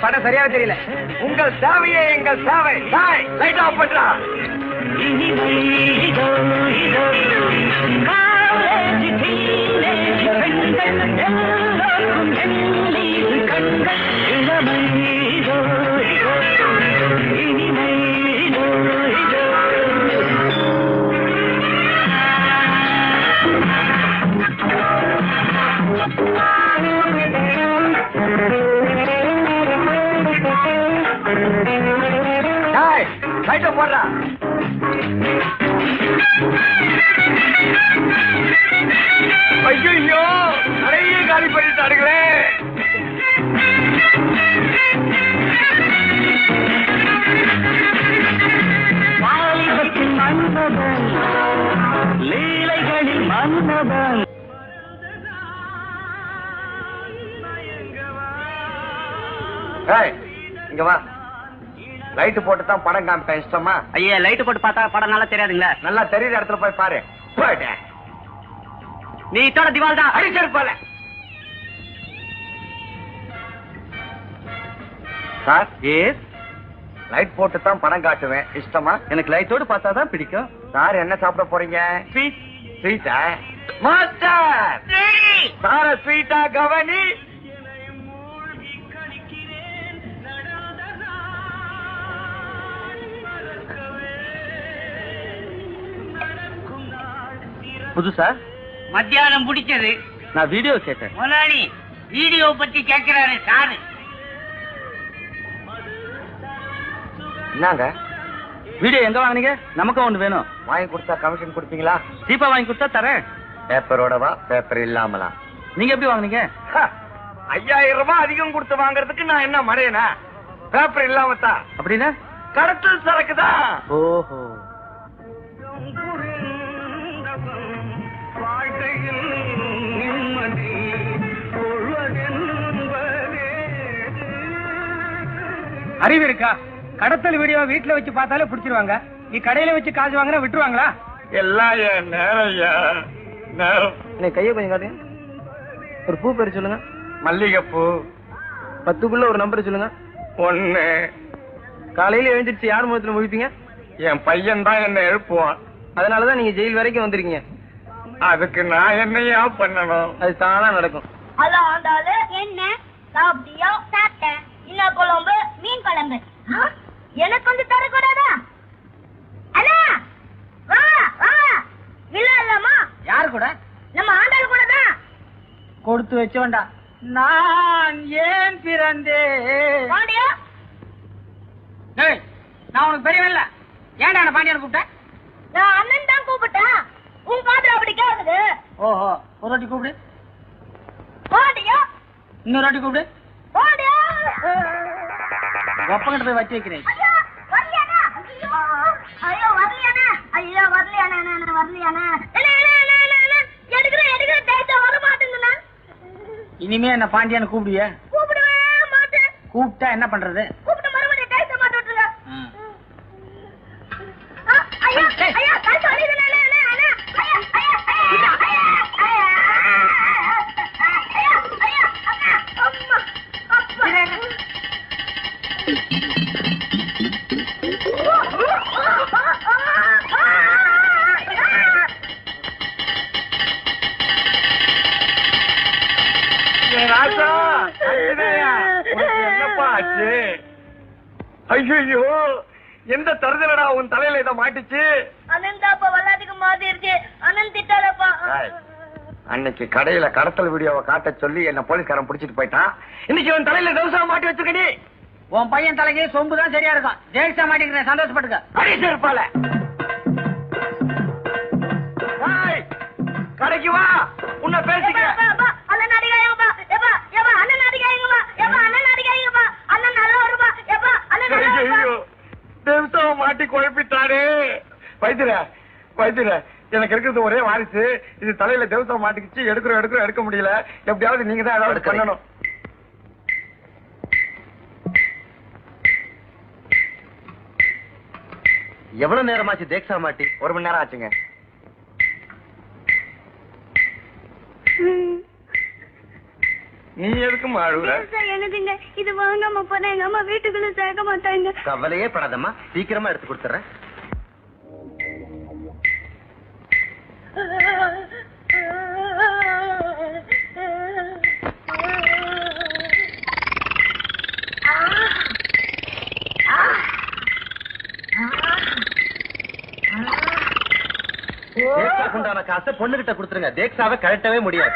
படம் சரியா தெரியல. உங்கள் சேவையே எங்கள் சேவை. லைட் ஆஃப் பண்றா. லைட் ஆஃப் பண்றா. ஐயோ நிறைய காலி பண்ணிட்டாருங்களே. மன்னவன் லீலைகளில் மன்னவன். இங்க வா. லைட் போட்டு தான் படம் காமிப்பேன். இஷ்டமா? ஐயா லைட் போட்டு பார்த்தா படம் நல்லா தெரியாதுங்களா? நல்லா தெரியுற இடத்துல போய் பாரு. போயிட்டேன். நீ இத்தோட திவால் தான் அடிச்சிருப்பல. சார் லைட் போட்டு தான் படம் காட்டுவேன். இஷ்டமா? எனக்கு லைட்டோடு பார்த்தா தான் பிடிக்கும். சார் என்ன சாப்பிட போறீங்க? ஸ்வீட்டா? மாஸ்டர் சார ஸ்வீட்டா கவனி. புதுசா மத்தியானம் பிடிச்சது. நான் வீடியோ கேட்டேன். முதலாளி வீடியோ பத்தி கேட்கிறாரு சாரு. என்னங்க வீடியோ எங்க வாங்குனீங்க? நமக்கு ஒண்ணு வேணும். வாங்கி கொடுத்தா கமிஷன் கொடுப்பீங்களா? சீப்பா வாங்கி கொடுத்தா தரேன். பேப்பரோடவா? பேப்பர் இல்லாமலா? நீங்க எப்படி வாங்குனீங்க? 5000 ரூபாய் அதிகம் கொடுத்து வாங்குறதுக்கு நான் என்ன மறையனா? பேப்பர் இல்லாம தான். அப்படின்னா கடத்தல் சரக்குதான். ஓஹோ. அறிவு இருக்கா? கடத்தல் வீடியோ வீட்டுல வச்சு பார்த்தாலே பிடிச்சிருவாங்க. நீ கடையில வச்சு காசு வாங்கினா விட்டுருவாங்களா? எல்லாம் என் நேரம். கைய கொஞ்சம் காட்டுங்க. ஒரு பூ பேரு சொல்லுங்க. மல்லிகைப்பூ. 10க்குள்ள ஒரு நம்பர் சொல்லுங்க. 1. காலையில எழுந்திருச்சு யார் முகத்துல முழிப்பீங்க? என் பையன் தான் என்ன எழுப்புவான். அதனாலதான் நீங்க ஜெயில் வரைக்கும் வந்திருக்கீங்க. அதுக்கு நான் என்னையா பண்ணணும்? அது தானா நடக்கும். என்ன சாப்பிட்டியோ? சாப்பிட்டேன். என்ன குழம்பு? மீன் குழம்பு. எனக்கு வந்து தரக்கூடாதா? அண்ணா வா வா. இல்ல இல்லம்மா. யாரு கூட? நம்ம ஆண்டாள் கூட தான். கொடுத்து வச்சோண்டா. நான் ஏன் பிறந்தேன்? பாண்டியா நான் உனக்கு பெரியவன்ல. ஏன்டா என்ன பாண்டியனை கூப்பிட்டேன்? நான் அண்ணன் தான் கூப்பிட்டேன். உன் காதுல அப்படி கேக்குது. ஓஹோ. ஒரு வாட்டி கூப்பிடு. பாண்டியா. இன்னொரு வாட்டி கூப்பிடு. பாண்டியா. ஒப்பங்கிட்ட போய் வச்சு வைக்கிறேன். ஐயோ வரலையானா? ஐயோ வரலையானா? ஐயோ வரலையானா? வரலையானா? எடுக்கிற டேட்டா வர மாட்டேங்குதுண்ணா. இனிமே என்ன பாண்டியனை கூப்பிடுவிய? கூப்பிடவே மாட்டேன். கூப்பிட்டா என்ன பண்றது? கூப்பிட்டு மறுபடியும் டேட்டா மாட்ட விட்டுருங்க. ஐயா ஐயா கை சொல்லிடுங்க. என்னப்பா ஆச்சு? ஐயோ எந்த தருதலடா உன் தலையில இதை மாட்டிச்சு? அனந்தாப்பா வல்லாதுக்கு மாதிரிச்சு. அனந்த் திட்டாலப்பா. அன்னைக்கு கடையில கடத்தல் வீடியோவை காட்ட சொல்லி என்ன போலீஸ்காரன் பிடிச்சிட்டு போயிட்டான். இன்னைக்கு அவன் தலையில தவசா மாட்டி வச்சிருக்கடி. உன் பையன் தலைக்கு சொம்பு தான் சரியா இருக்கும். ஜெயிச்சா மாட்டிக்கிறேன், சந்தோஷப்பட்டுக்க. அடிச்சு இருப்பால. கடைக்கு வா, உன்னை பேசிக்க. அண்ணன் அடிக்காயங்கப்பா. எப்பா எப்பா அண்ணன் அடிக்காயங்கப்பா. எப்பா அண்ணன் அடிக்காயங்கப்பா. அண்ணன் நல்லா வருப்பா. எப்பா அண்ணன் நல்லா வருப்பா. தேவசாவை மாட்டி குழப்பிட்டாரு. வைத்திர எனக்கு இருக்கிறது ஒரே வாரிசு. இது தலையில தேவசாவை மாட்டிக்கிச்சு. எடுக்க முடியல. எப்படியாவது நீங்க தான் ஏதாவது பண்ணணும். எவ்வளவு நேரமாச்சு தேக்ஸா மாட்டி? 1 மணி நேரம் ஆச்சுங்க. நீ எதுக்கு அழுகுற? எனதுங்க இது வாங்காம போனா எங்க அம்மா வீட்டுக்குள்ள சேர்க்க மாட்டாங்க. கவலையே படாதம்மா, சீக்கிரமா எடுத்து கொடுத்துறேன். உண்டான காசை பொண்ணுகிட்ட கொடுத்துருங்க. தேக்ஸாவை கழட்டவே முடியாது.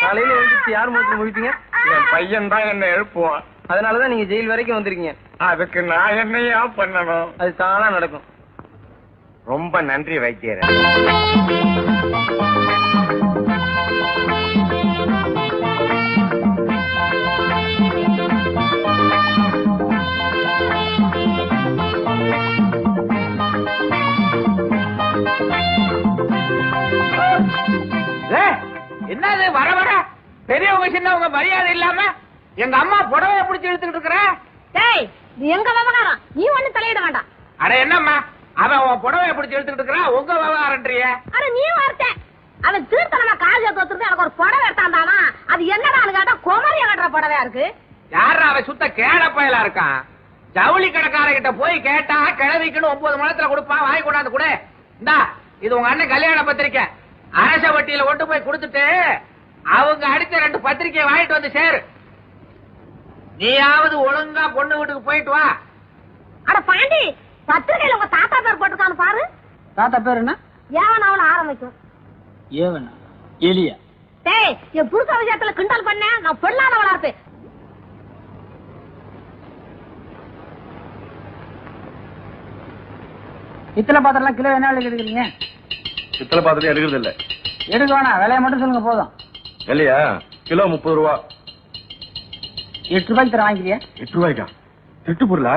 காலையில எழுந்திரிச்சு யார் மூட்டில் முடிப்பீங்க? என் பையன் தான் என்ன எழுப்புவான். அதனாலதான் நீங்க ஜெயில் வரைக்கும் வந்திருக்கீங்க. அதுக்கு நான் என்னையா பண்ணணும்? அது தானா நடக்கும். ரொம்ப நன்றி வைத்தியர். என்னது வர வர பெரியவங்க சின்னவங்க மரியாதை இல்லாம எங்க அம்மா புடவைய பிடிச்சி இழுத்துக்கிட்டு இருக்கிற? டேய் இது எங்க விவகாரம். நீ ஒண்ணு தலையிட வேண்டாம். அட என்னம்மா, அவன் உன் புடவைய பிடிச்சி இழுத்துக்கிட்டு இருக்கிறான். உங்க விவகாரன்றிய? அட நீ வார்த்தை. அவன் தீர்த்தனமா காஜ தோத்துட்டு எனக்கு ஒரு புடவை எடுத்தாந்தானா. அது என்னடான்னு கேட்டா குமரிய கட்டுற புடவையா இருக்கு. யாரா அவன் சுத்த கேட பயலா இருக்கான். ஜவுளி கடைக்காரங்கிட்ட போய் கேட்டா கிழவிக்குன்னு 9 மணத்துல கொடுப்பான். வாங்கி கொண்டாந்து கொடு. இந்தா இது உங்க அண்ணன் கல்யாண பத்திரிக்கை. அரச வட்டியில கொண்டு போய் கொடுத்துட்டு அவங்க அடிச்ச 2 பத்திரிக்கையை வாங்கிட்டு வந்து சேரு. நீயாவது ஒழுங்கா பொண்ணு வீட்டுக்கு போயிட்டு வா. அட பாண்டி பத்திரிகையில உங்க தாத்தா பேர் போட்டுருக்கான்னு பாரு. தாத்தா பேர் என்ன? ஏவன் அவன ஆரம்பிக்கும். ஏவனா எலியா? டேய் என் புருஷ விஷயத்துல கிண்டல் பண்ண நான் பொல்லாதவளா இருப்பேன். இத்தனை பாத்திரம் கிலோ என்ன விலை எடுக்கிறீங்க? பித்தளை பாத்திரம் எடுக்கிறது இல்ல. எடுக்க வேணாம், விலையை மட்டும் சொல்லுங்க போதும். இல்லையா? கிலோ 30 ரூபா. 8 ரூபாய்க்கு தர வாங்கிக்கிறியா? 8 ரூபாய்க்கா? திட்டு பொருளா?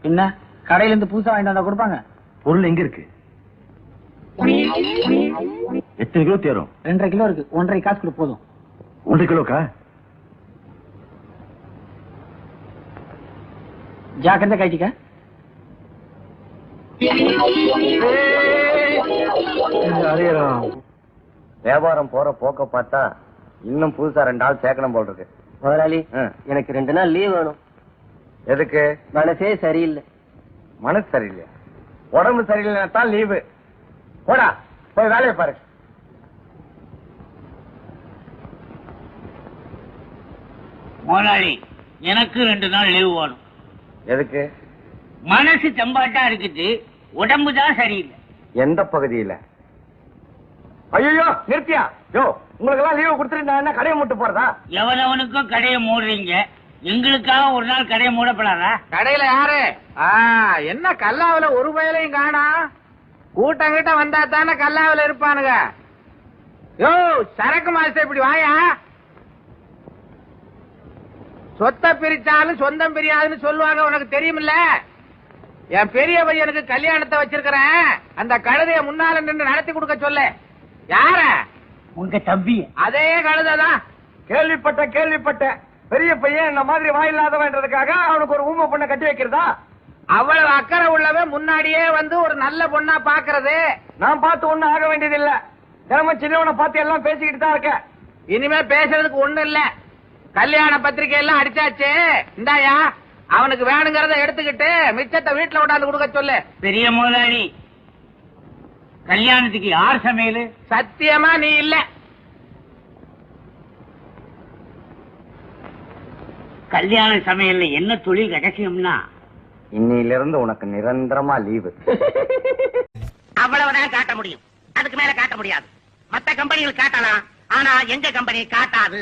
என்ன கடையில இருந்து புதுசா வாங்கிட்டு வந்தா கொடுப்பாங்க? பொருள் எங்க இருக்கு? எத்தனை கிலோ தேரும்? 2.5 கிலோ இருக்கு. 1.5 காசு கொடு போதும். 1 கிலோக்கா? ஜாக்கிரதை கைட்டிக்க. வியாபாரம் போற போக்க பார்த்தா இன்னும் புதுசா 2 ஆள் சேர்க்கணும் போல் இருக்கு. முதலாளி எனக்கு 2 நாள் லீவ் வேணும். எதுக்கு? மனசே சரியில்லை. மனசு சரியில்லையா? உடம்பு சரியில்லைன்னா தான் லீவு. போடா போய் வேலையை பாரு. முதலாளி எனக்கு 2 நாள் லீவு வேணும். எதுக்கு? மனசு செம்பாட்டா இருக்குது, உடம்பு தான் சரியில்லை. எந்த பகுதியில? ஐயோ நிறுத்தியா? யோ உங்களுக்கு எல்லாம் லீவு கொடுத்துருந்தா என்ன கடையை மூட்டு போறதா? எவனவனுக்கும் கடையை மூடுறீங்க, எங்களுக்காக ஒரு நாள் கடையை மூடப்படாதா? கடையில யாரு? என்ன கல்லாவில ஒரு பயலையும் காணா. கூட்டம் கிட்ட வந்தா தானே கல்லாவில இருப்பானுங்க. யோ சரக்கு மாஸ்டர் இப்படி வாயா. சொத்தை பிரிச்சாலும் சொந்தம் பிரியாதுன்னு சொல்லுவாங்க, உனக்கு தெரியுமில்ல? என் பெரிய பையனுக்கு கல்யாணத்தை வச்சிருக்கிறேன். அந்த கழுதைய முன்னால நின்று நடத்தி கொடுக்க சொல்லு. யார? உங்க தம்பி. அதே கழுதைதான். கேள்விப்பட்ட பெரிய பையன் இந்த மாதிரி வாயில்லாதவன்றதுக்காக அவனுக்கு ஒரு ஊமை பொண்ணை கட்டி வைக்கிறதா? அவ்வளவு அக்கறை உள்ளவன் முன்னாடியே வந்து ஒரு நல்ல பொண்ணா பாக்குறது. நான் பார்த்து ஒண்ணும் ஆக வேண்டியது இல்ல. தினமும் சின்னவனை பார்த்து எல்லாம் பேசிக்கிட்டு தான் இருக்க. இனிமே பேசுறதுக்கு ஒண்ணு இல்ல. கல்யாண பத்திரிகை எல்லாம் அடிச்சாச்சு. இந்தாயா அவனுக்கு வேணுங்கிறத எடுத்துக்கிட்டு மிச்சத்தை வீட்டுல கொண்டாந்து கொடுக்க சொல்லு. பெரிய முதலாளி, கல்யாணத்துக்கு யார் சமையல்? சத்தியமா நீ இல்ல. கல்யாண சமையல்ல என்ன தொழில் ரகசியம்னா, இன்னையில இருந்து உனக்கு நிரந்தரமா லீவு. அவ்வளவுதான் காட்ட முடியும், அதுக்கு மேல காட்ட முடியாது. மத்த கம்பெனிகள் காட்டலாம், ஆனா எங்க கம்பெனி காட்டாது.